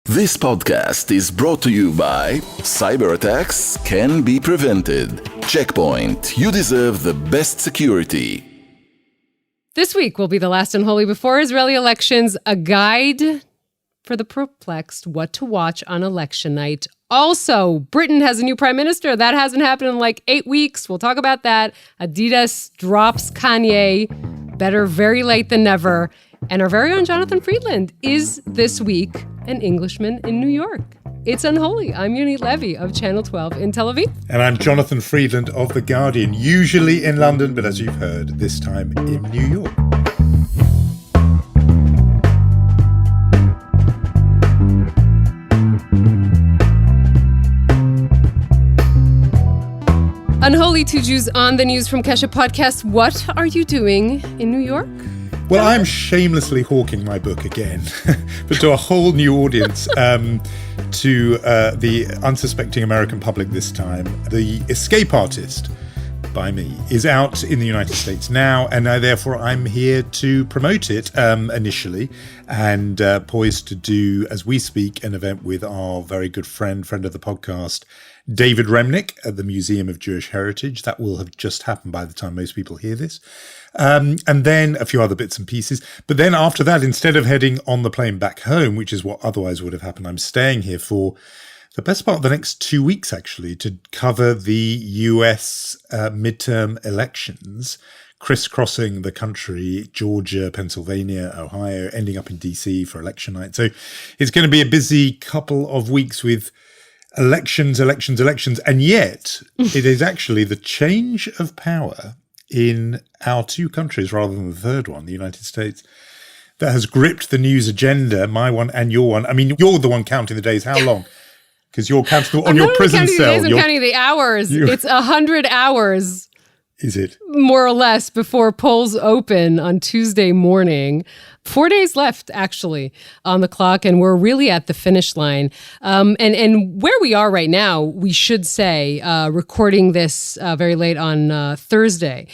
This podcast is brought to you by Cyber attacks can be prevented. Checkpoint. You deserve the best security. This week will be the last unholy before Israeli elections, a guide for the perplexed, what to watch on election night. Also, Britain has a new prime minister. That hasn't happened in like 8 weeks. We'll talk about that. Adidas drops Kanye. Better very late than never. And our very own Jonathan Friedland is this week an Englishman in New York. It's Unholy. I'm Yonit Levy of Channel 12 in Tel Aviv. And I'm Jonathan Friedland of The Guardian, usually in London, but as you've heard, this time in New York. Unholy Two Jews on the News from Kesha podcast. What are you doing in New York? Well, I'm shamelessly hawking my book again, but to a whole new audience, to the unsuspecting American public this time. The Escape Artist by me is out in the United States now, and therefore I'm here to promote it initially, and poised to do, as we speak, an event with our very good friend of the podcast, David Remnick at the Museum of Jewish Heritage. That will have just happened by the time most people hear this. And then a few other bits and pieces. But then after that, instead of heading on the plane back home, which is what otherwise would have happened, I'm staying here for the best part of the next 2 weeks, actually, to cover the US midterm elections, crisscrossing the country, Georgia, Pennsylvania, Ohio, ending up in DC for election night. So it's going to be a busy couple of weeks with elections. And yet it is actually the change of power in our two countries rather than the third one, the United States, that has gripped the news agenda, my one and your one. I mean, you're the one counting the days. How long? Because you're counting on your prison cell. I'm counting the hours. It's 100 hours. Is it? More or less before polls open on Tuesday morning. 4 days left, actually, on the clock, and we're really at the finish line. And where we are right now, we should say, recording this very late on Thursday.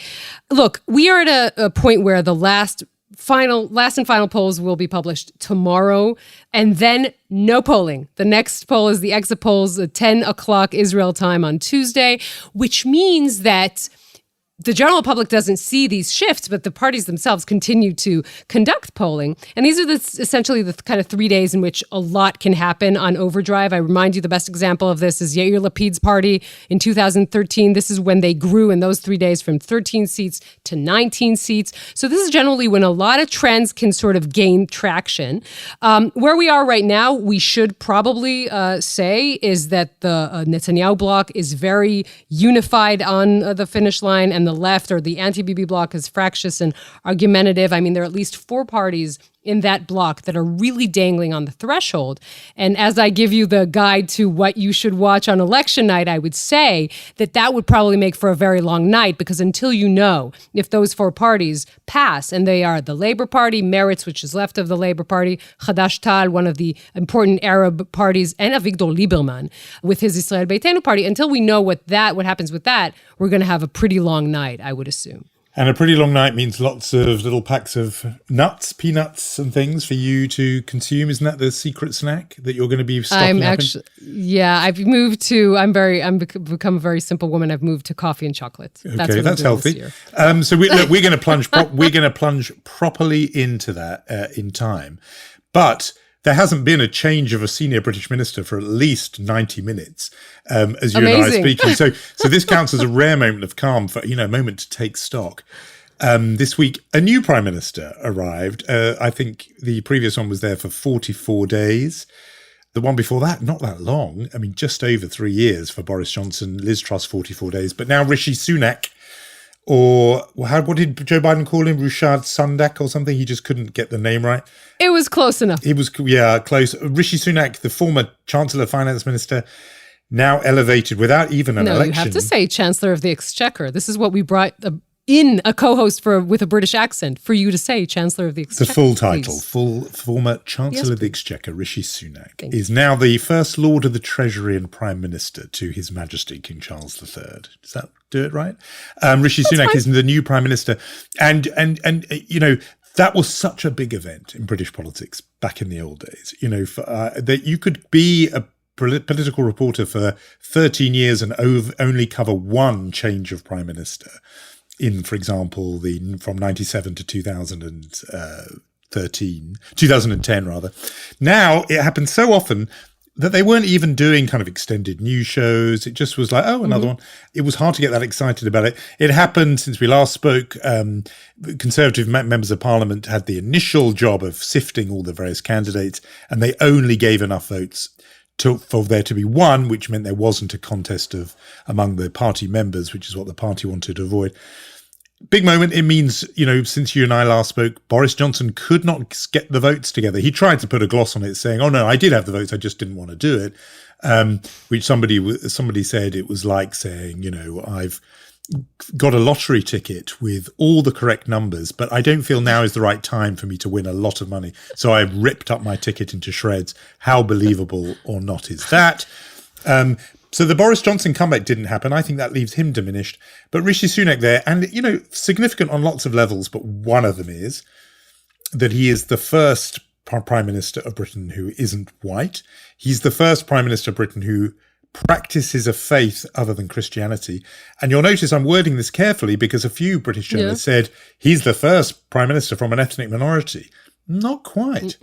Look, we are at a point where the last and final polls will be published tomorrow, and then no polling. The next poll is the exit polls at 10 o'clock Israel time on Tuesday, which means that the general public doesn't see these shifts, but the parties themselves continue to conduct polling. And these are essentially the kind of 3 days in which a lot can happen on overdrive. I remind you, the best example of this is Yair Lapid's party in 2013. This is when they grew in those 3 days from 13 seats to 19 seats. So this is generally when a lot of trends can sort of gain traction. Where we are right now, we should probably say is that the Netanyahu bloc is very unified on the finish line, and the left or the anti-Bibi bloc is fractious and argumentative. I mean, there are at least 4 parties in that bloc that are really dangling on the threshold. And as I give you the guide to what you should watch on election night, I would say that would probably make for a very long night, because until you know if those 4 parties pass, and they are the Labour Party, Meretz, which is left of the Labour Party, Hadash Tal, one of the important Arab parties, and Avigdor Lieberman with his Israel Beitenu party, until we know what happens with that, we're going to have a pretty long night, I would assume. And a pretty long night means lots of little packs of nuts, peanuts and things for you to consume. Isn't that the secret snack that you're going to be stocking up in? Yeah, I've become a very simple woman. I've moved to coffee and chocolate. Okay, that's healthy. So we're going to plunge. We're going to plunge properly into that in time, but there hasn't been a change of a senior British minister for at least 90 minutes, as you and I are speaking. So this counts as a rare moment of calm, for a moment to take stock. This week, a new prime minister arrived. I think the previous one was there for 44 days. The one before that, not that long. I mean, just over 3 years for Boris Johnson. Liz Truss, 44 days. But now Rishi Sunak, or what did Joe Biden call him? Rushad Sundak or something? He just couldn't get the name right. It was close enough. It was, close. Rishi Sunak, the former Chancellor, Finance Minister, now elevated without even an election. No, you have to say Chancellor of the Exchequer. This is what we brought in a co-host with a British accent for you to say Chancellor of the Exchequer. The full title, former Chancellor of the Exchequer, Rishi Sunak, is now the First Lord of the Treasury and Prime Minister to His Majesty King Charles III. Does that do it right? Rishi Sunak is the new Prime Minister. And That was such a big event in British politics back in the old days, that you could be a political reporter for 13 years and only cover one change of prime minister in, for example, from 97 to 2010 rather. Now it happens so often that they weren't even doing kind of extended news shows. It just was like, oh, another one. It was hard to get that excited about it. It happened since we last spoke. Conservative members of parliament had the initial job of sifting all the various candidates, and they only gave enough votes for there to be one, which meant there wasn't a contest among the party members, which is what the party wanted to avoid. Big moment. It means, since you and I last spoke, Boris Johnson could not get the votes together. He tried to put a gloss on it saying, oh, no, I did have the votes, I just didn't want to do it, which somebody said it was like saying, I've got a lottery ticket with all the correct numbers, but I don't feel now is the right time for me to win a lot of money. So I've ripped up my ticket into shreds. How believable or not is that? So the Boris Johnson comeback didn't happen. I think that leaves him diminished. But Rishi Sunak there, and, significant on lots of levels, but one of them is that he is the first Prime Minister of Britain who isn't white. He's the first Prime Minister of Britain who practices a faith other than Christianity. And you'll notice I'm wording this carefully because a few British journalists said he's the first Prime Minister from an ethnic minority. Not quite.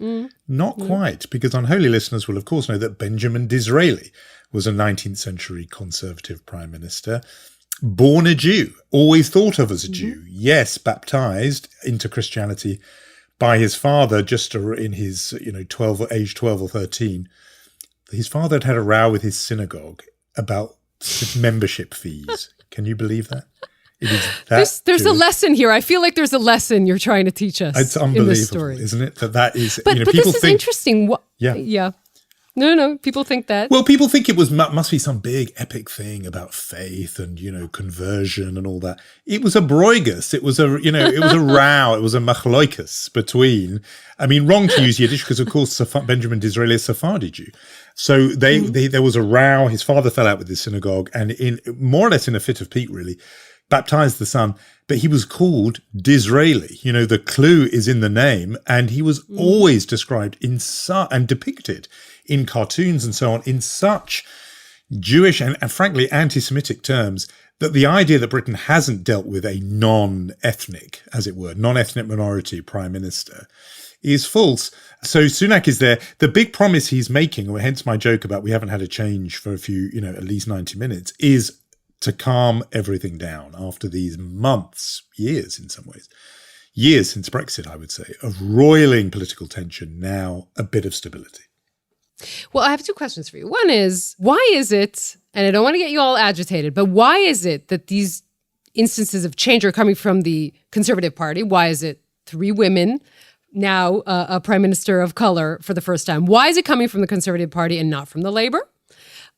Not quite, because unholy listeners will of course know that Benjamin Disraeli was a 19th century Conservative Prime Minister, born a Jew, always thought of as a Jew. Yes, baptized into Christianity by his father just in his, age 12 or 13. His father had a row with his synagogue about membership fees. Can you believe that? It is that there's a lesson here. I feel like there's a lesson you're trying to teach us. It's unbelievable, in this story, isn't it? That is. But people this is interesting. Yeah. No. People think that. Well, people think it must be some big epic thing about faith and conversion and all that. It was a broigus. It was a it was a row. It was a machloikus between. I mean, wrong to use Yiddish because of course Benjamin Disraeli is Sephardi Jew. So there was a row. His father fell out with his synagogue, and in more or less in a fit of pique, really, baptized the son. But he was called Disraeli. The clue is in the name, and he was always described and depicted in cartoons and so on in such Jewish and frankly anti-Semitic terms that the idea that Britain hasn't dealt with a non-ethnic minority prime minister is false. So Sunak is there. The big promise he's making, or hence my joke about we haven't had a change for a few, at least 90 minutes, is to calm everything down after these months, years in some ways, years since Brexit, I would say, of roiling political tension, now a bit of stability. Well, I have two questions for you. One is, why is it, and I don't want to get you all agitated, but why is it that these instances of change are coming from the Conservative Party? Why is it 3 women, now a prime minister of color for the first time? Why is it coming from the Conservative Party and not from the Labour?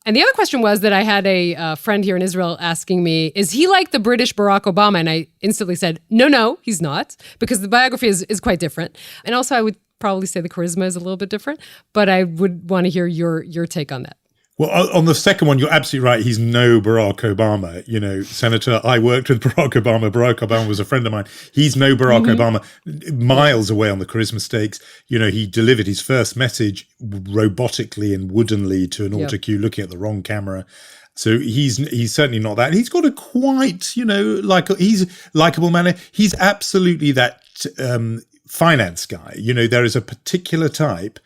And the other question was that I had a friend here in Israel asking me, is he like the British Barack Obama? And I instantly said, no, he's not, because the biography is quite different. And also I would probably say the charisma is a little bit different, but I would want to hear your take on that. Well, on the second one, you're absolutely right. He's no Barack Obama. Senator, I worked with Barack Obama. Barack Obama was a friend of mine. He's no Barack Obama, miles away on the charisma stakes. He delivered his first message robotically and woodenly to an auto cue, looking at the wrong camera. So he's certainly not that. He's got a quite, he's likable manner. He's absolutely that finance guy. There is a particular type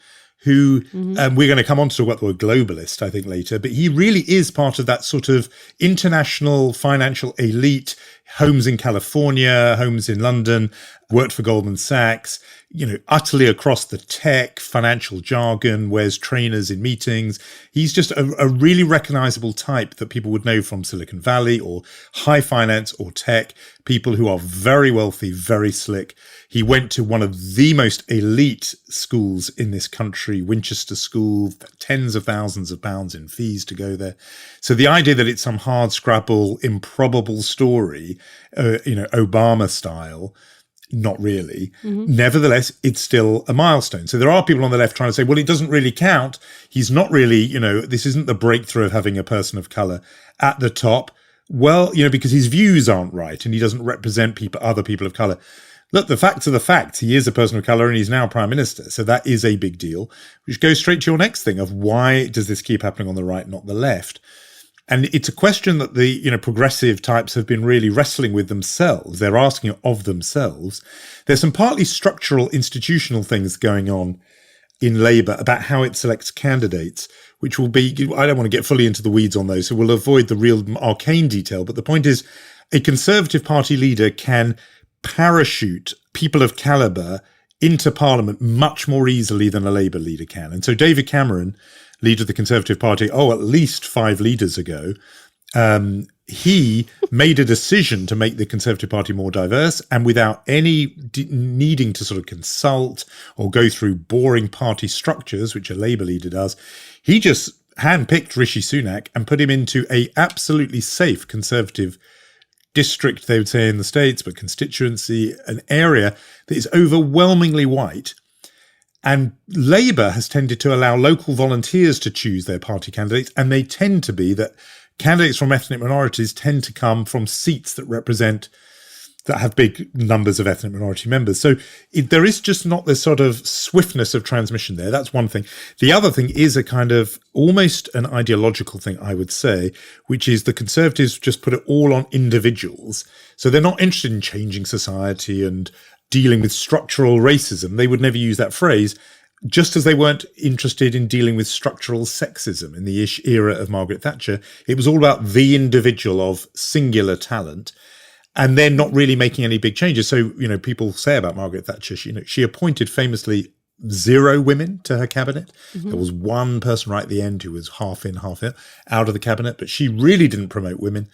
who we're going to come on to talk about the word globalist, I think, later, but he really is part of that sort of international financial elite, homes in California, homes in London, worked for Goldman Sachs, utterly across the tech, financial jargon, wears trainers in meetings. He's just a really recognizable type that people would know from Silicon Valley or high finance or tech, people who are very wealthy, very slick. He went to one of the most elite schools in this country, Winchester School, tens of thousands of pounds in fees to go there. So the idea that it's some hard scrabble, improbable story, Obama style, not really. Nevertheless, it's still a milestone. So there are people on the left trying to say, well, it doesn't really count. He's not really, this isn't the breakthrough of having a person of color at the top. Well, because his views aren't right and he doesn't represent other people of color. look, the facts are the facts. He is a person of colour and he's now Prime Minister. So that is a big deal, which goes straight to your next thing of why does this keep happening on the right, not the left? And it's a question that the progressive types have been really wrestling with themselves. They're asking of themselves. There's some partly structural, institutional things going on in Labour about how it selects candidates, which will be, I don't want to get fully into the weeds on those, so we'll avoid the real arcane detail. But the point is, a Conservative Party leader can parachute people of calibre into Parliament much more easily than a Labour leader can. And so David Cameron, leader of the Conservative Party, at least 5 leaders ago, he made a decision to make the Conservative Party more diverse, and without any needing to sort of consult or go through boring party structures, which a Labour leader does, he just handpicked Rishi Sunak and put him into a absolutely safe Conservative district, they would say in the States, but constituency, an area that is overwhelmingly white. And Labour has tended to allow local volunteers to choose their party candidates, and they tend to be that candidates from ethnic minorities tend to come from seats that have big numbers of ethnic minority members. So there is just not this sort of swiftness of transmission there. That's one thing. The other thing is a kind of almost an ideological thing, I would say, which is the Conservatives just put it all on individuals. So they're not interested in changing society and dealing with structural racism. They would never use that phrase, just as they weren't interested in dealing with structural sexism in the era of Margaret Thatcher. It was all about the individual of singular talent, and they're not really making any big changes. So, people say about Margaret Thatcher, she appointed famously 0 women to her cabinet. Mm-hmm. There was one person right at the end who was half in, half out of the cabinet, but she really didn't promote women.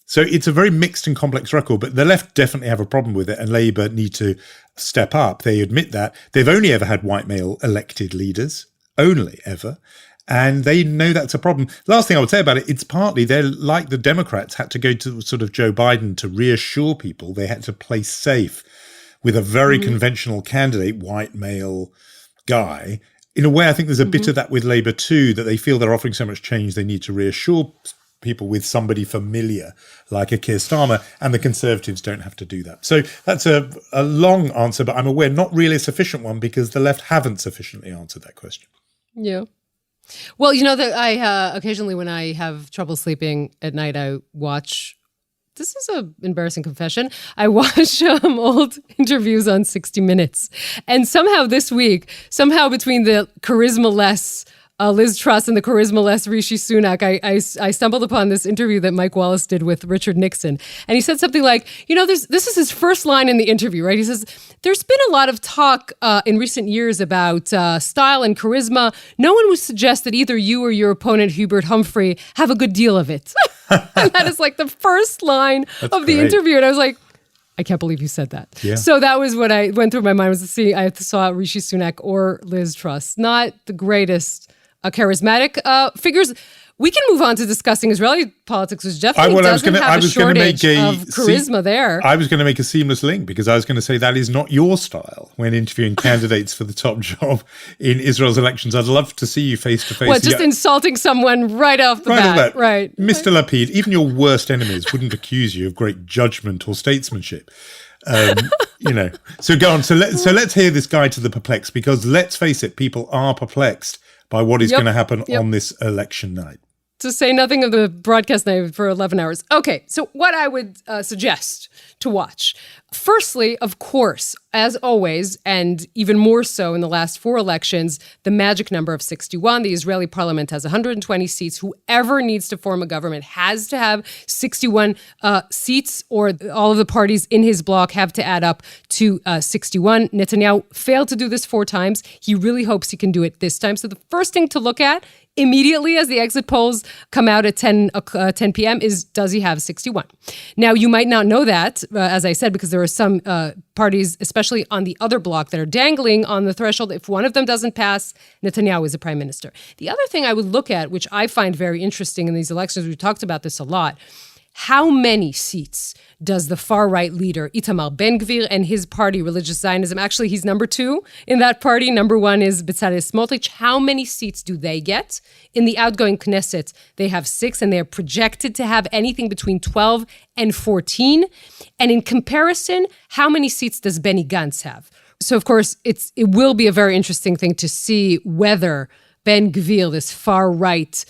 So it's a very mixed and complex record, but the left definitely have a problem with it, and Labour need to step up. They admit that. They've only ever had white male elected leaders, only ever, and they know that's a problem. Last thing I would say about it, it's partly they're like the Democrats had to go to sort of Joe Biden to reassure people. They had to play safe with a very conventional candidate, white male guy. In a way, I think there's a bit of that with Labour too, that they feel they're offering so much change, they need to reassure people with somebody familiar like a Keir Starmer, and the Conservatives don't have to do that. So that's a long answer, but I'm aware not really a sufficient one because the left haven't sufficiently answered that question. Yeah. Well, that I occasionally when I have trouble sleeping at night, I watch, this is an embarrassing confession, I watch old interviews on 60 Minutes. And somehow this week, between the charisma-less Liz Truss and the charisma-less Rishi Sunak, I stumbled upon this interview that Mike Wallace did with Richard Nixon. And he said something like, this is his first line in the interview, right? He says, there's been a lot of talk in recent years about style and charisma. No one would suggest that either you or your opponent, Hubert Humphrey, have a good deal of it. And that is like the first line of the interview. And I was like, I can't believe you said that. Yeah. So that was what I went through my mind, was to see, I saw Rishi Sunak or Liz Truss. Not the greatest charismatic figures. We can move on to discussing Israeli politics, which definitely doesn't have a shortage of charisma there. I was going to make a seamless link because I was going to say that is not your style when interviewing candidates for the top job in Israel's elections. I'd love to see you face to face. What, just insulting someone right off the bat? Right. Mr. Lapid, even your worst enemies wouldn't accuse you of great judgment or statesmanship. So go on. So let's hear this guide to the perplexed, because let's face it, people are perplexed by what is going to happen on this election night. To say nothing of the broadcast night for 11 hours. Okay, so what I would suggest to watch. Firstly, of course, as always, and even more so in the last 4 elections, the magic number of 61. The Israeli parliament has 120 seats. Whoever needs to form a government has to have 61 seats, or all of the parties in his bloc have to add up to 61. Netanyahu failed to do this 4 times. He really hopes he can do it this time. So the first thing to look at immediately as the exit polls come out at 10 p.m. is, does he have 61? Now, you might not know that, as I said, because there are some parties, especially on the other bloc, that are dangling on the threshold. If one of them doesn't pass, Netanyahu is the prime minister. The other thing I would look at, which I find very interesting in these elections, we've talked about this a lot, how many seats does the far-right leader Itamar Ben-Gvir and his party, Religious Zionism, actually he's number 2 in that party, number 1 is Bezalel Smotrich, how many seats do they get? In the outgoing Knesset, they have 6, and they're projected to have anything between 12 and 14. And in comparison, how many seats does Benny Gantz have? So, of course, it will be a very interesting thing to see whether Ben-Gvir, this far-right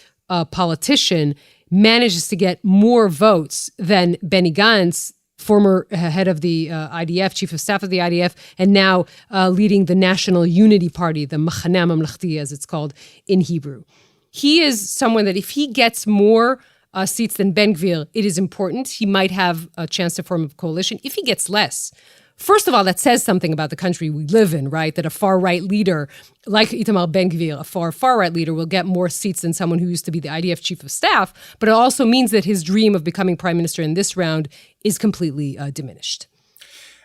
politician, manages to get more votes than Benny Gantz, former head of the IDF, chief of staff of the IDF, and now leading the National Unity Party, the Machaneh Mamlechti, as it's called in Hebrew. He is someone that if he gets more seats than Ben-Gvir, it is important. He might have a chance to form a coalition. If he gets less, first of all, that says something about the country we live in, right? That a far-right leader like Itamar Ben-Gvir, a far-right leader, will get more seats than someone who used to be the IDF chief of staff. But it also means that his dream of becoming prime minister in this round is completely diminished.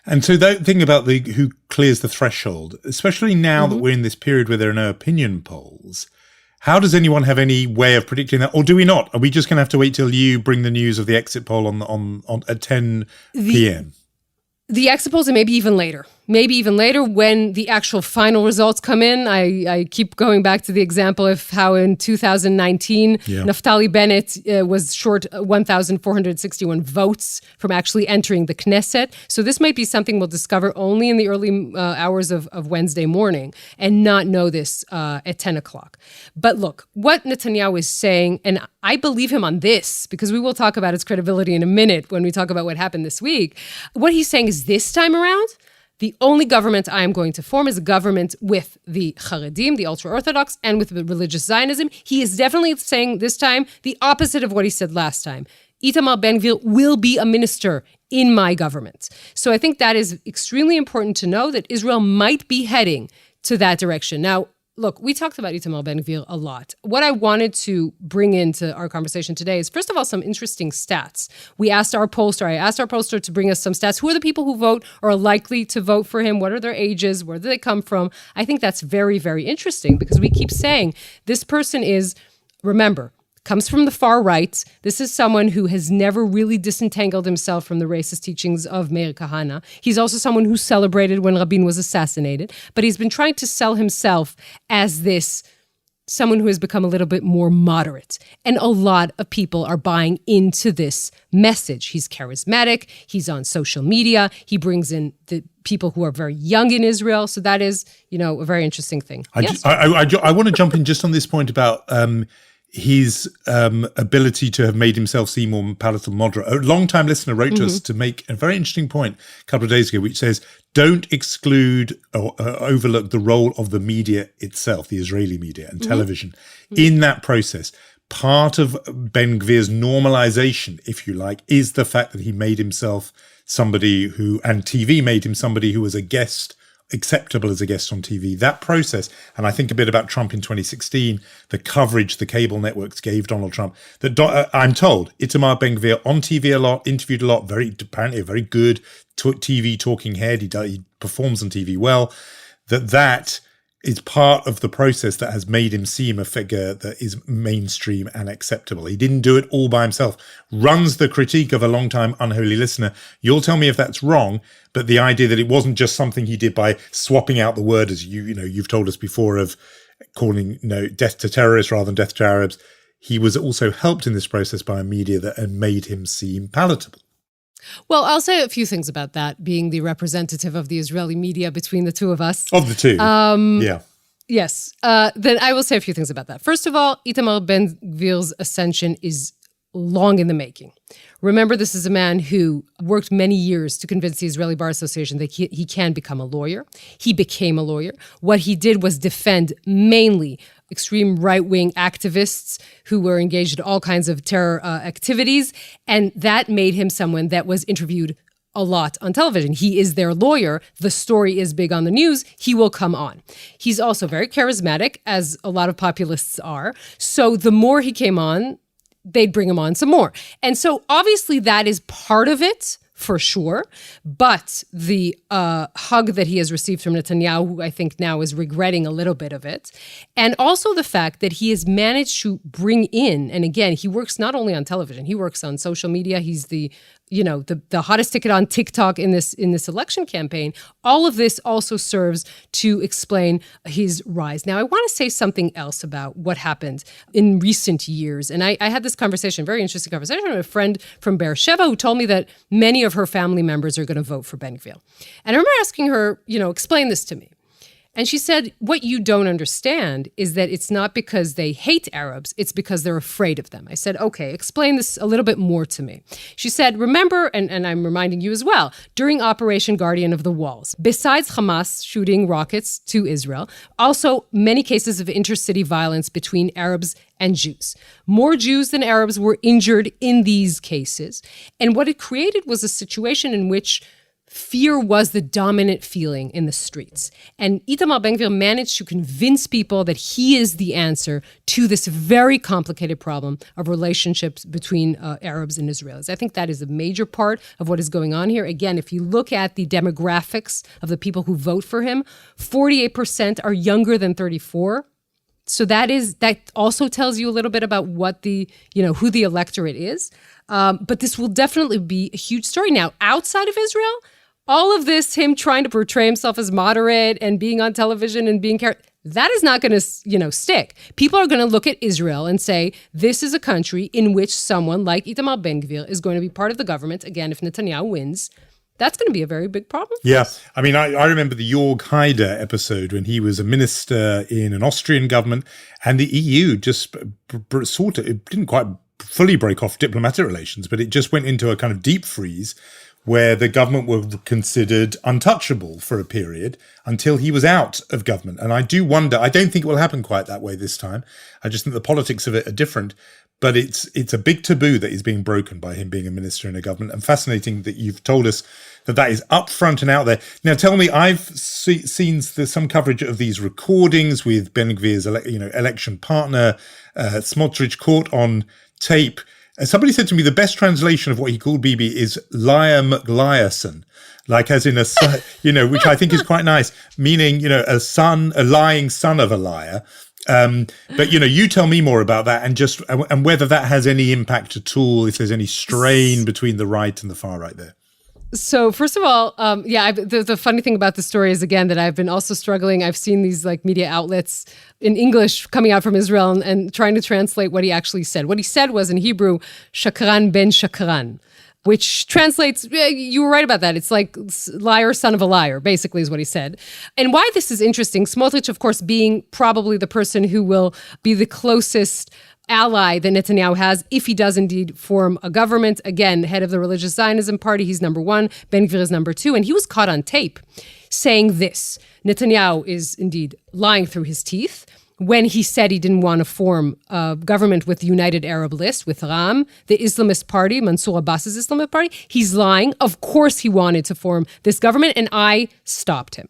And so that thing about who clears the threshold, especially now that we're in this period where there are no opinion polls, how does anyone have any way of predicting that? Or do we not? Are we just going to have to wait till you bring the news of the exit poll on at 10 p.m.? The exit polls, and maybe even later when the actual final results come in. I keep going back to the example of how in 2019, Naftali Bennett was short 1,461 votes from actually entering the Knesset. So this might be something we'll discover only in the early hours of Wednesday morning and not know this at 10 o'clock. But look, what Netanyahu is saying, and I believe him on this because we will talk about its credibility in a minute when we talk about what happened this week. What he's saying is this time around, the only government I am going to form is a government with the Haredim, the ultra-Orthodox, and with the religious Zionism. He is definitely saying this time the opposite of what he said last time. Itamar Ben-Gvir will be a minister in my government. So I think that is extremely important to know that Israel might be heading to that direction. Now, look, we talked about Itamar Ben-Gvir a lot. What I wanted to bring into our conversation today is, first of all, some interesting stats. I asked our pollster to bring us some stats. Who are the people who vote or are likely to vote for him? What are their ages? Where do they come from? I think that's very, very interesting because we keep saying this person is, remember, comes from the far right. This is someone who has never really disentangled himself from the racist teachings of Meir Kahane. He's also someone who celebrated when Rabin was assassinated, but he's been trying to sell himself as this someone who has become a little bit more moderate. And a lot of people are buying into this message. He's charismatic. He's on social media. He brings in the people who are very young in Israel. So that is, a very interesting thing. I want to jump in just on this point about his ability to have made himself seem more palatable, moderate. A long-time listener wrote to us to make a very interesting point a couple of days ago, which says, don't exclude or overlook the role of the media itself, the Israeli media and television, in that process. Part of Ben-Gvir's normalization, if you like, is the fact that he made himself somebody who, and TV made him somebody who was a guest, acceptable as a guest on TV. That process, and I think a bit about Trump in 2016, the coverage the cable networks gave Donald Trump, that I'm told Itamar Ben-Gvir on TV a lot, interviewed a lot, apparently a very good TV talking head. He performs on TV well. That is part of the process that has made him seem a figure that is mainstream and acceptable. He didn't do it all by himself. Runs the critique of a long-time unholy listener. You'll tell me if that's wrong, but the idea that it wasn't just something he did by swapping out the word, as you've told us before, of calling death to terrorists rather than death to Arabs. He was also helped in this process by a media that had made him seem palatable. Well, I'll say a few things about that, being the representative of the Israeli media between the two of us. Of the two, yeah. Yes. Then I will say a few things about that. First of all, Itamar Ben-Gvir's ascension is long in the making. Remember, this is a man who worked many years to convince the Israeli Bar Association that he can become a lawyer. He became a lawyer. What he did was defend mainly extreme right-wing activists who were engaged in all kinds of terror activities, and that made him someone that was interviewed a lot on television. He is their lawyer. The story is big on the news. He will come on. He's also very charismatic, as a lot of populists are. So the more he came on, they'd bring him on some more. And so obviously that is part of it for sure. But the hug that he has received from Netanyahu, who I think now is regretting a little bit of it, and also the fact that he has managed to bring in, and again, he works not only on television, he works on social media. He's the hottest ticket on TikTok in this election campaign. All of this also serves to explain his rise. Now, I want to say something else about what happened in recent years. And I had this conversation, very interesting conversation, with a friend from Beersheba who told me that many of her family members are going to vote for Ben-Gvir. And I remember asking her, explain this to me. And she said, what you don't understand is that it's not because they hate Arabs, it's because they're afraid of them. I said, okay, explain this a little bit more to me. She said, remember, and I'm reminding you as well, during Operation Guardian of the Walls, besides Hamas shooting rockets to Israel, also many cases of intercity violence between Arabs and Jews. More Jews than Arabs were injured in these cases. And what it created was a situation in which fear was the dominant feeling in the streets. And Itamar Ben-Gvir managed to convince people that he is the answer to this very complicated problem of relationships between Arabs and Israelis. I think that is a major part of what is going on here. Again, if you look at the demographics of the people who vote for him, 48% are younger than 34. So that also tells you a little bit about what who the electorate is. But this will definitely be a huge story. Now, outside of Israel, all of this, him trying to portray himself as moderate and being on television and being that is not going to, stick. People are going to look at Israel and say, this is a country in which someone like Itamar Ben-Gvir is going to be part of the government. Again, if Netanyahu wins, that's going to be a very big problem. Yeah. I mean, I remember the Jörg Haider episode when he was a minister in an Austrian government, and the EU just sort of, it didn't quite fully break off diplomatic relations, but it just went into a kind of deep freeze where the government were considered untouchable for a period until he was out of government. And I do wonder, I don't think it will happen quite that way this time. I just think the politics of it are different. But it's a big taboo that is being broken by him being a minister in a government. And fascinating that you've told us that is up front and out there. Now, tell me, I've seen some coverage of these recordings with Ben-Gvir's election partner, Smotrich, caught on tape. Somebody said to me the best translation of what he called Bibi is liar McLiarson, like as in which I think is quite nice, meaning, a lying son of a liar. But you tell me more about that and whether that has any impact at all, if there's any strain between the right and the far right there. So first of all, the funny thing about the story is, again, that I've been also struggling. I've seen these media outlets in English coming out from Israel and trying to translate what he actually said. What he said was in Hebrew, shakran ben shakran, which translates, you were right about that. It's like liar, son of a liar, basically is what he said. And why this is interesting, Smotrich, of course, being probably the person who will be the closest ally that Netanyahu has if he does indeed form a government. Again, head of the religious Zionism party, he's number one, Ben-Gvir is number two. And he was caught on tape saying this: Netanyahu is indeed lying through his teeth when he said he didn't want to form a government with the United Arab List, with Ram, the Islamist party, Mansour Abbas's Islamist party. He's lying. Of course he wanted to form this government, and I stopped him.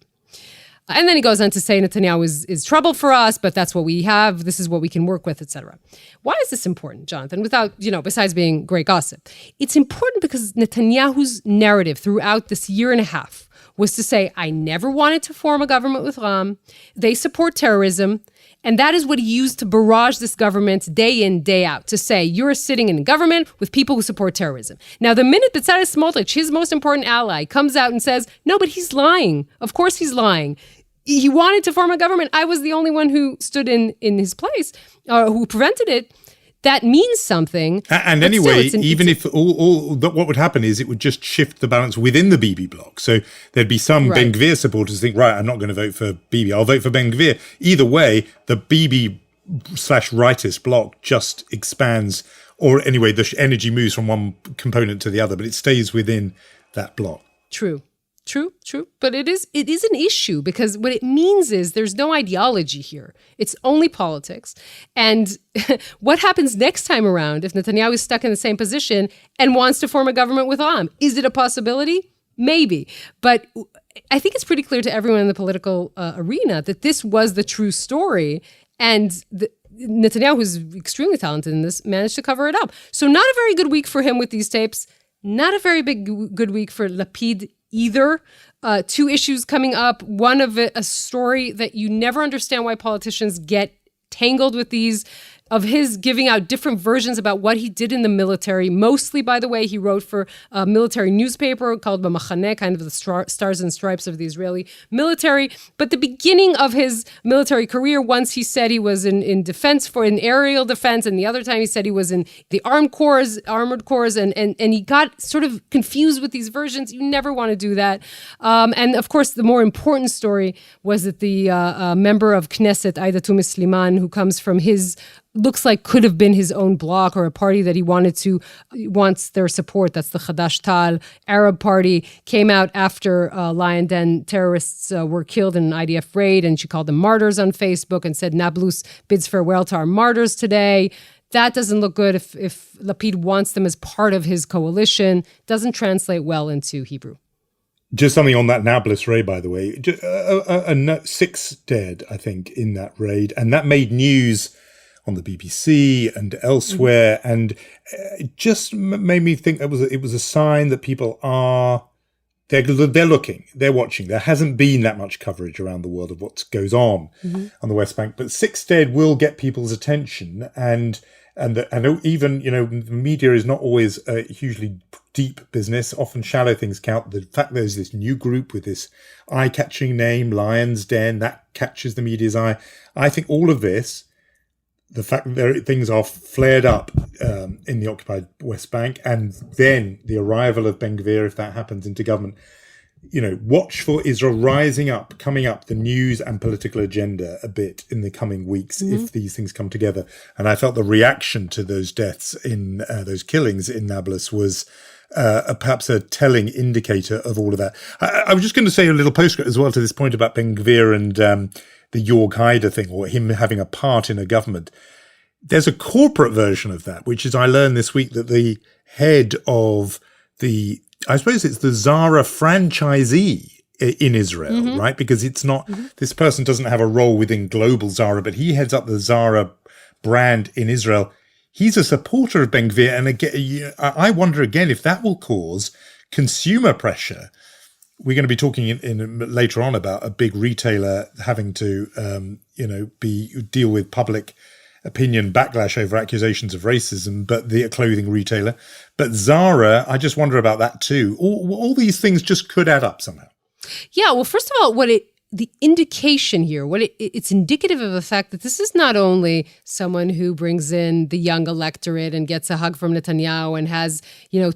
And then he goes on to say Netanyahu is trouble for us, but that's what we have. This is what we can work with, etc. Why is this important, Jonathan? Without, besides being great gossip, it's important because Netanyahu's narrative throughout this year and a half was to say, I never wanted to form a government with Ram. They support terrorism. And that is what he used to barrage this government day in, day out, to say, you're sitting in government with people who support terrorism. Now, the minute Bezalel Smotrich, his most important ally, comes out and says, no, but he's lying. Of course he's lying. He wanted to form a government. I was the only one who stood in his place, who prevented it. That means something. And anyway, even if all what would happen is it would just shift the balance within the Bibi bloc. So there'd be some right. Ben-Gvir supporters think, right, I'm not going to vote for Bibi, I'll vote for Ben-Gvir. Either way, the Bibi/rightist bloc just expands, or anyway, the energy moves from one component to the other, but it stays within that bloc. True. But it is an issue because what it means is there's no ideology here. It's only politics. And what happens next time around if Netanyahu is stuck in the same position and wants to form a government with Am? Is it a possibility? Maybe. But I think it's pretty clear to everyone in the political arena that this was the true story. And Netanyahu, who's extremely talented in this, managed to cover it up. So not a very good week for him with these tapes. Not a very good week for Lapid either. Two issues coming up. One of it, a story that you never understand why politicians get tangled with these, of his giving out different versions about what he did in the military. Mostly, by the way, he wrote for a military newspaper called B'Machaneh, kind of the stars and stripes of the Israeli military. But the beginning of his military career, once he said he was in defense, for an aerial defense, and the other time he said he was in the armored corps, and he got sort of confused with these versions. You never want to do that. And of course, the more important story was that the member of Knesset, Aida Tumis Sliman, who comes from his looks like could have been his own bloc or a party that he wants their support. That's the Chadash Tal Arab Party. Came out after Lion Den terrorists were killed in an IDF raid, and she called them martyrs on Facebook and said Nablus bids farewell to our martyrs today. That doesn't look good if Lapid wants them as part of his coalition. Doesn't translate well into Hebrew. Just something on that Nablus raid, by the way. 6 dead, I think, in that raid. And that made news on the BBC and elsewhere, and it just made me think it was a sign that people they're looking, they're watching. There hasn't been that much coverage around the world of what goes on the West Bank, but 6 dead will get people's attention, and even the media is not always a hugely deep business. Often shallow things count. The fact there's this new group with this eye-catching name, Lion's Den, that catches the media's eye. I think all of this, the fact that things are flared up in the occupied West Bank, and then the arrival of Ben Gvir, if that happens, into government, watch for Israel rising up, coming up the news and political agenda a bit in the coming weeks if these things come together. And I felt the reaction to those deaths in those killings in Nablus was perhaps a telling indicator of all of that. I was just going to say a little postscript as well to this point about Ben Gvir and the Jorg Haider thing, or him having a part in a government. There's a corporate version of that, which is, I learned this week that the head of I suppose it's the Zara franchisee in Israel, right? Because it's not, this person doesn't have a role within global Zara, but he heads up the Zara brand in Israel. He's a supporter of Ben Gvir. And again, I wonder again if that will cause consumer pressure. We're going to be talking in later on about a big retailer having to, deal with public opinion backlash over accusations of racism, but the clothing retailer. But Zara, I just wonder about that too. All these things just could add up somehow. Yeah, well, first of all, the indication here, it's indicative of the fact that this is not only someone who brings in the young electorate and gets a hug from Netanyahu and has,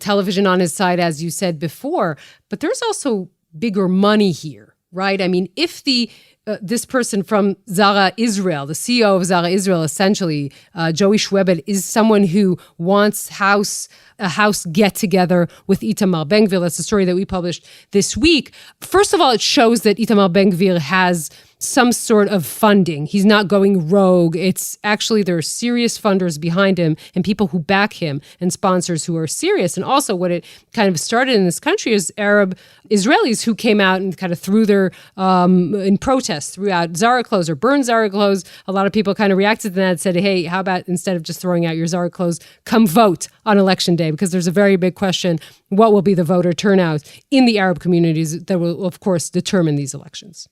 television on his side, as you said before, but there's also bigger money here, right? I mean, if this person from Zara Israel, the CEO of Zara Israel, essentially, Joey Schwebel, is someone who wants a house get-together with Itamar Ben-Gvir. That's the story that we published this week. First of all, it shows that Itamar Ben-Gvir has some sort of funding. He's not going rogue. It's actually, there are serious funders behind him and people who back him and sponsors who are serious. And also what it kind of started in this country is Arab Israelis who came out and kind of threw their, in protest, threw out Zara clothes or burned Zara clothes. A lot of people kind of reacted to that and said, hey, how about instead of just throwing out your Zara clothes, come vote on election day? Because there's a very big question, what will be the voter turnout in the Arab communities that will, of course, determine these elections.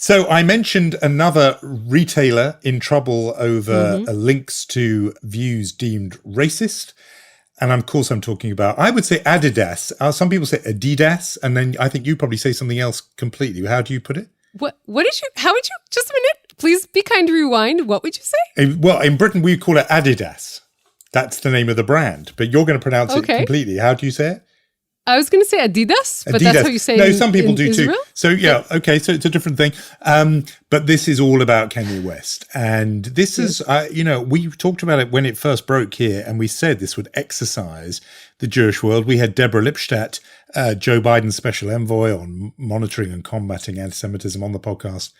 So I mentioned another retailer in trouble over links to views deemed racist. And of course, I'm talking about, I would say Adidas. Some people say Adidas. And then I think you probably say something else completely. How do you put it? How would you, just a minute, please be kind to rewind. What would you say? Well, in Britain, we call it Adidas. That's the name of the brand. But you're going to pronounce it completely. How do you say it? I was going to say Adidas, but that's how you say it. No, some people do Israel? too. So yeah, okay, so it's a different thing. But this is all about Kanye West. And this is, we talked about it when it first broke here, and we said this would exercise the Jewish world. We had Deborah Lipstadt, Joe Biden's special envoy on monitoring and combating anti-Semitism, on the podcast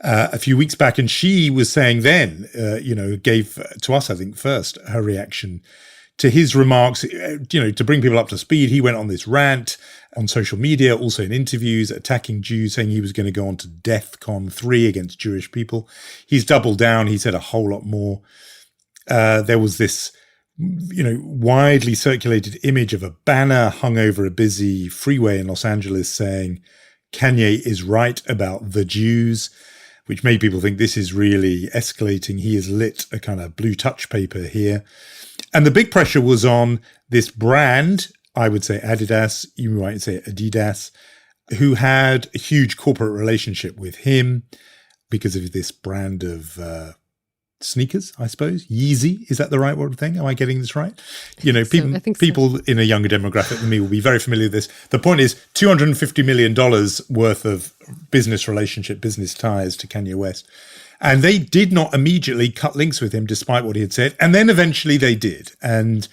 a few weeks back. And she was saying then, gave to us, I think, first her reaction to his remarks, to bring people up to speed, he went on this rant on social media, also in interviews, attacking Jews, saying he was going to go on to DEFCON 3 against Jewish people. He's doubled down. He said a whole lot more. There was this, widely circulated image of a banner hung over a busy freeway in Los Angeles saying, Kanye is right about the Jews, which made people think this is really escalating. He has lit a kind of blue touch paper here. And the big pressure was on this brand, I would say Adidas, you might say Adidas, who had a huge corporate relationship with him because of this brand of sneakers, I suppose. Yeezy, is that the right word thing? Am I getting this right? People in a younger demographic than me will be very familiar with this. The point is $250 million worth of business relationship, business ties to Kanye West. And they did not immediately cut links with him, despite what he had said. And then eventually they did. And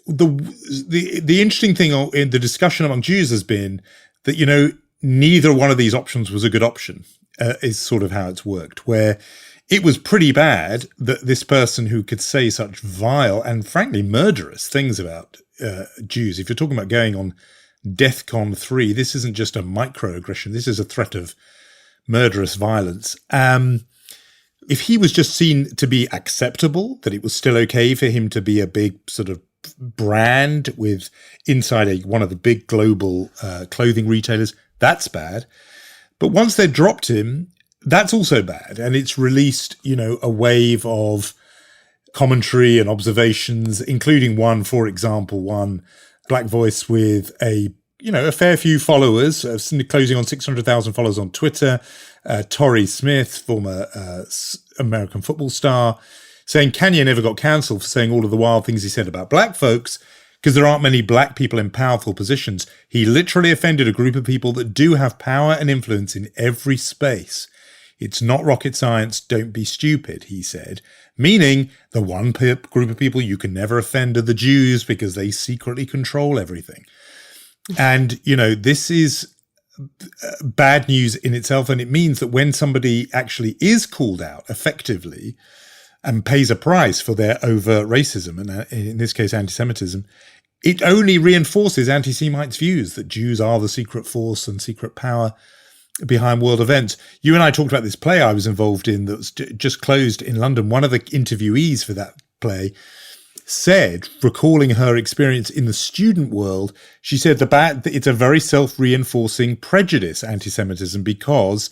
the interesting thing in the discussion among Jews has been that, neither one of these options was a good option, is sort of how it's worked, where it was pretty bad that this person who could say such vile and frankly murderous things about Jews, if you're talking about going on DEFCON 3, this isn't just a microaggression, this is a threat of murderous violence. If he was just seen to be acceptable, that it was still okay for him to be a big sort of brand with inside one of the big global clothing retailers, that's bad. But once they dropped him, that's also bad. And it's released, a wave of commentary and observations, including one black voice with a fair few followers, closing on 600,000 followers on Twitter, Torrey Smith, former American football star, saying Kanye never got cancelled for saying all of the wild things he said about black folks because there aren't many black people in powerful positions. He literally offended a group of people that do have power and influence in every space. It's not rocket science, don't be stupid, he said, meaning the one group of people you can never offend are the Jews because they secretly control everything. And, this is bad news in itself. And it means that when somebody actually is called out effectively and pays a price for their overt racism, and in this case, anti-Semitism, it only reinforces anti-Semites' views that Jews are the secret force and secret power behind world events. You and I talked about this play I was involved in that was just closed in London. One of the interviewees for that play said, recalling her experience in the student world, she said it's a very self-reinforcing prejudice, anti-Semitism, because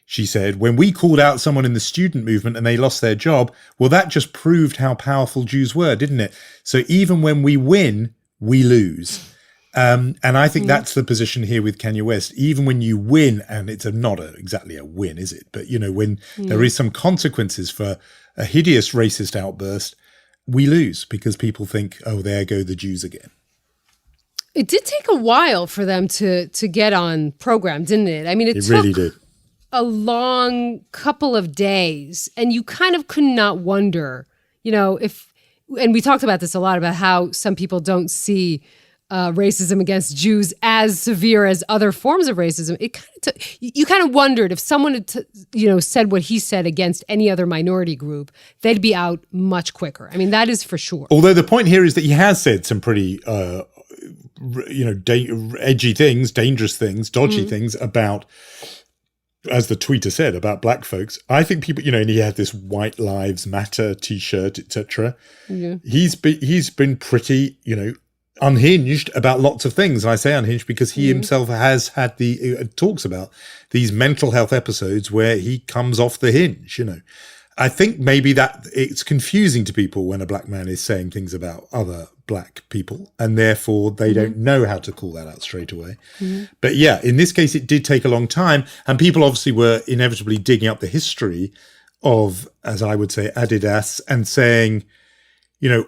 she said, when we called out someone in the student movement and they lost their job, well, that just proved how powerful Jews were, didn't it? So even when we win, we lose. And I think that's the position here with Kanye West. Even when you win, and it's not exactly a win, is it? But, when there is some consequences for a hideous racist outburst, we lose because people think, oh, there go the Jews again. It did take a while for them to get on program, didn't it? I mean, it really did. A long couple of days, and you kind of could not wonder, if, and we talked about this a lot, about how some people don't see racism against Jews as severe as other forms of racism. It you kind of wondered if someone had said what he said against any other minority group, they'd be out much quicker. I mean, that is for sure. Although the point here is that he has said some pretty edgy things, dangerous things, dodgy things about, as the tweeter said, about black folks. I think people, and he had this White Lives Matter T-shirt, etc. Yeah. He's been pretty, unhinged about lots of things. And I say unhinged because he himself has had talks about these mental health episodes where he comes off the hinge, I think maybe that it's confusing to people when a black man is saying things about other black people, and therefore they don't know how to call that out straight away. But yeah, in this case, it did take a long time, and people obviously were inevitably digging up the history of, as I would say, Adidas, and saying,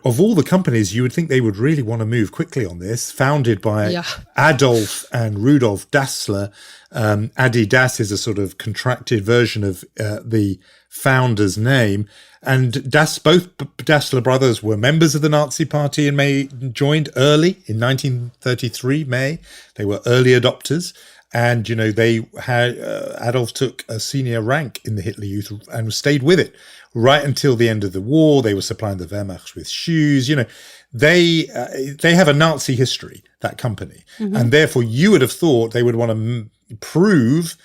of all the companies, you would think they would really want to move quickly on this, founded by Adolf and Rudolf Dassler. Adidas is a sort of contracted version of the founder's name. And both Dassler brothers were members of the Nazi Party and joined early in 1933, May. They were early adopters. And, they had, Adolf took a senior rank in the Hitler Youth and stayed with it right until the end of the war. They were supplying the Wehrmacht with shoes. they have a Nazi history, that company. And therefore you would have thought they would want to prove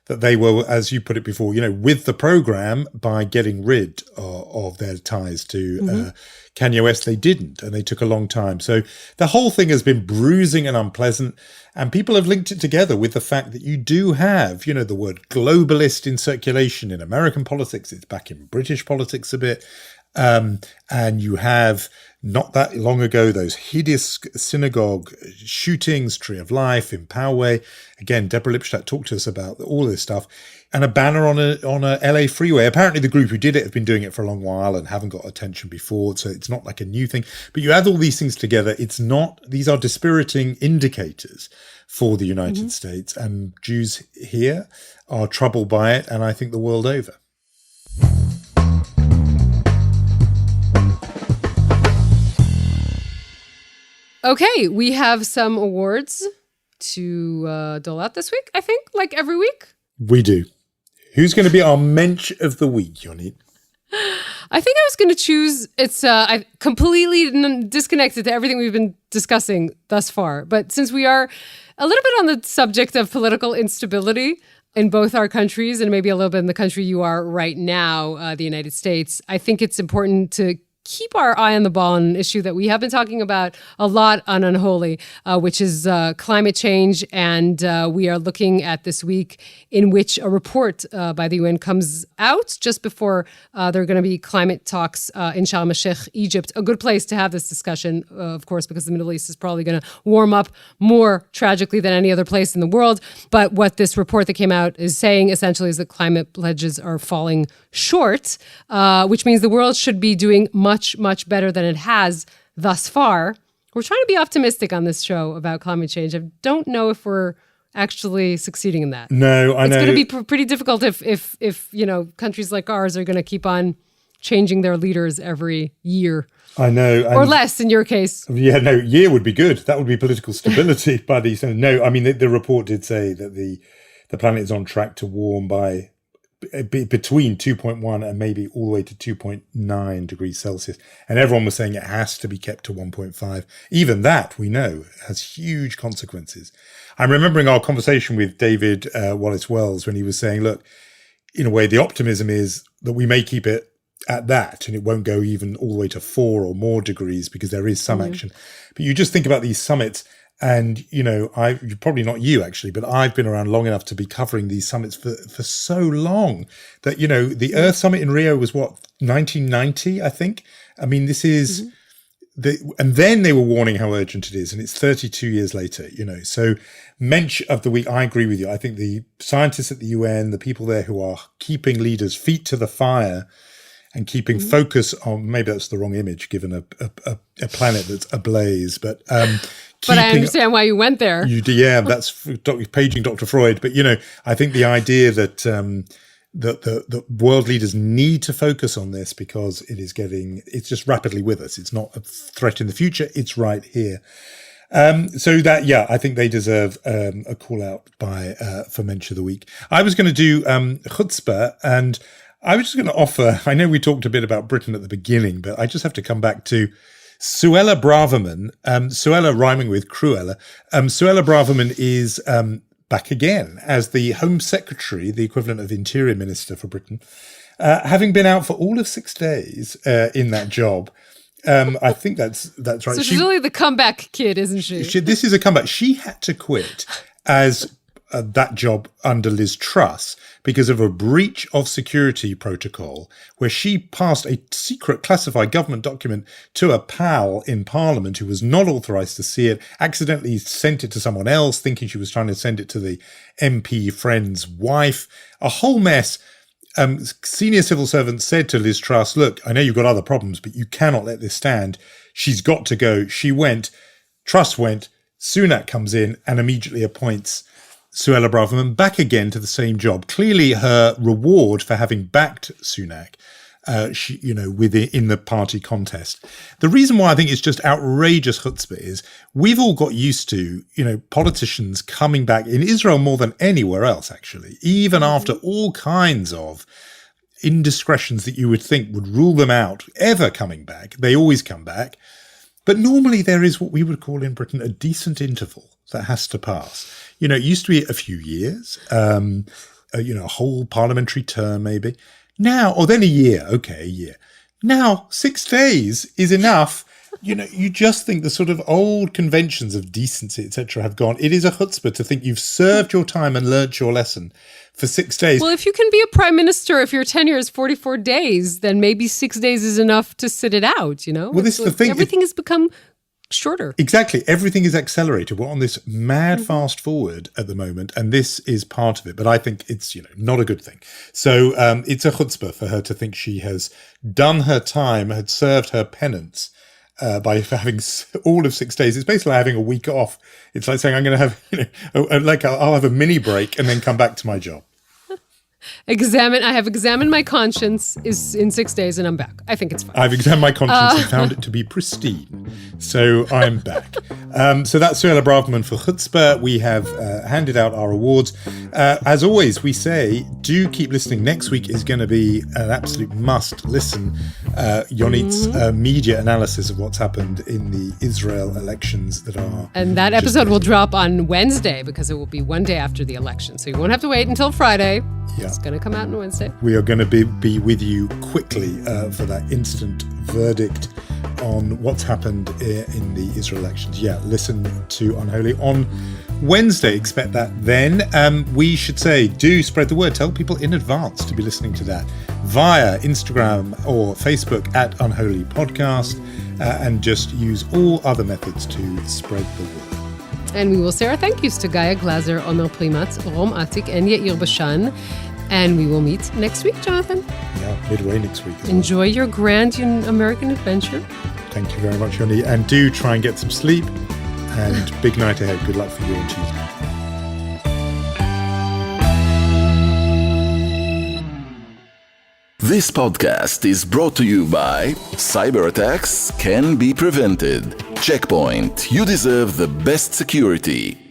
that they were, as you put it before, with the program by getting rid of their ties to Kanye West. They didn't, and they took a long time. So the whole thing has been bruising and unpleasant, and people have linked it together with the fact that you do have, the word globalist in circulation in American politics. It's back in British politics a bit. And you have, not that long ago, those hideous synagogue shootings, Tree of Life in Poway. Again, Deborah Lipstadt talked to us about all this stuff. And a banner on a LA freeway. Apparently the group who did it have been doing it for a long while and haven't got attention before, so it's not like a new thing. But you add all these things together, these are dispiriting indicators for the United States, and Jews here are troubled by it, and I think the world over. Okay, we have some awards to dole out this week, I think, like every week. We do. Who's going to be our mensch of the week, Yonit? I think I was going to choose, it's completely disconnected to everything we've been discussing thus far. But since we are a little bit on the subject of political instability in both our countries, and maybe a little bit in the country you are right now, the United States, I think it's important to keep our eye on the ball on an issue that we have been talking about a lot on Unholy, which is climate change. And we are looking at this week in which a report by the UN comes out just before there are going to be climate talks in Sharm el-Sheikh, Egypt. A good place to have this discussion, of course, because the Middle East is probably going to warm up more tragically than any other place in the world. But what this report that came out is saying essentially is that climate pledges are falling short, which means the world should be doing much better than it has thus far. We're trying to be optimistic on this show about climate change. I don't know if we're actually succeeding in that. No, I know. It's going to be pretty difficult if countries like ours are going to keep on changing their leaders every year. I know. Or less in your case. Yeah, no, year would be good. That would be political stability, buddy. So no, I mean, the report did say that the planet is on track to warm by between 2.1 and maybe all the way to 2.9 degrees Celsius. And everyone was saying it has to be kept to 1.5. Even that, we know, has huge consequences. I'm remembering our conversation with David Wallace Wells when he was saying, look, in a way, the optimism is that we may keep it at that and it won't go even all the way to 4 or more degrees because there is some action. But you just think about these summits. And, probably not you actually, but I've been around long enough to be covering these summits for so long that, the Earth Summit in Rio was 1990, I think. I mean, this is and then they were warning how urgent it is. And it's 32 years later, So mensch of the week, I agree with you. I think the scientists at the UN, the people there who are keeping leaders' feet to the fire and keeping focus on, maybe that's the wrong image given a planet that's ablaze, but I understand why you went there. That's paging Dr. Freud. But, I think the idea that the world leaders need to focus on this because it's just rapidly with us. It's not a threat in the future. It's right here. I think they deserve a call out for Mensch of the Week. I was going to do chutzpah, and I was just going to offer, I know we talked a bit about Britain at the beginning, but I just have to come back to Suella Braverman, Suella rhyming with Cruella. Suella Braverman is back again as the Home Secretary, the equivalent of Interior Minister for Britain, having been out for all of 6 days in that job. I think that's right. So she's really the comeback kid, isn't she? This is a comeback. She had to quit as that job under Liz Truss because of a breach of security protocol where she passed a secret classified government document to a pal in Parliament who was not authorised to see it, accidentally sent it to someone else thinking she was trying to send it to the MP friend's wife. A whole mess. Senior civil servants said to Liz Truss, look, I know you've got other problems, but you cannot let this stand. She's got to go. She went. Truss went. Sunak comes in and immediately appoints Suella Braverman back again to the same job. Clearly her reward for having backed Sunak, in the party contest. The reason why I think it's just outrageous chutzpah is we've all got used to, politicians coming back in Israel more than anywhere else, actually, even after all kinds of indiscretions that you would think would rule them out ever coming back. They always come back. But normally there is what we would call in Britain a decent interval that has to pass. You know, it used to be a few years, a whole parliamentary term maybe. Now, or then a year. Okay, a year. Now, 6 days is enough. You know, you just think the sort of old conventions of decency, etc., have gone. It is a chutzpah to think you've served your time and learnt your lesson for 6 days. Well, if you can be a prime minister, if your tenure is 44 days, then maybe 6 days is enough to sit it out, you know? Well, this is the thing. Everything has become shorter. Exactly. Everything is accelerated. We're on this mad fast forward at the moment, and this is part of it. But I think it's, not a good thing. So it's a chutzpah for her to think she has done her time, had served her penance by having all of 6 days. It's basically like having a week off. It's like saying I'm going to have, I'll have a mini break and then come back to my job. I have examined my conscience is in 6 days and I'm back. I think it's fine. I've examined my conscience and found it to be pristine. So I'm back. So that's Suella Braverman for Chutzpah. We have handed out our awards. As always, we say, do keep listening. Next week is going to be an absolute must listen. Yonit's media analysis of what's happened in the Israel elections that are... And that episode will drop on Wednesday because it will be one day after the election. So you won't have to wait until Friday. Yeah. It's going to come out on Wednesday. We are going to be with you quickly for that instant verdict on what's happened in the Israel elections. Yeah, listen to Unholy on Wednesday. Expect that then. We should say, do spread the word. Tell people in advance to be listening to that via Instagram or Facebook at Unholy Podcast, and just use all other methods to spread the word. And we will say our thank yous to Gaia Glazer, Omer Plimat, Rom Atik, and Yair Bashan. And we will meet next week, Jonathan. Yeah, midway next week. Enjoy your grand American adventure. Thank you very much, Yoni. And do try and get some sleep. And big night ahead. Good luck for you on Tuesday. This podcast is brought to you by Cyber attacks can be prevented. Checkpoint. You deserve the best security.